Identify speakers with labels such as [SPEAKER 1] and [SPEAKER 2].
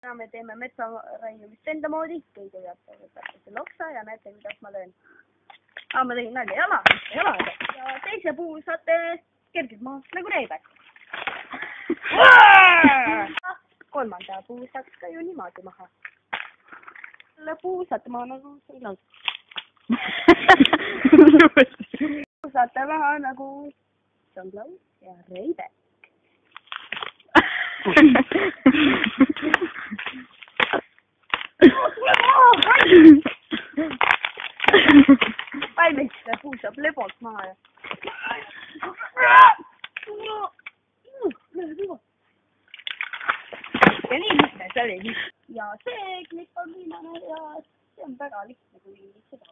[SPEAKER 1] täna me teeme metsaraiumist enda moodi, kõige jätta selle oksa ja näete, kuidas ma löön. Ma tegin nalja jalaga. Ja teise puhul saate kergelt maha nagu reibek. Kolmanda puhul saaks ka ju niimoodi maha. Selle puhul saate maha nagu selline. Saate maha nagu sõnglaus ja reibek. Valmiste puu saab lebolt maha ja nii lihtne see oli. Ja see klipp on viimane ja see on väga lihtne, kui seda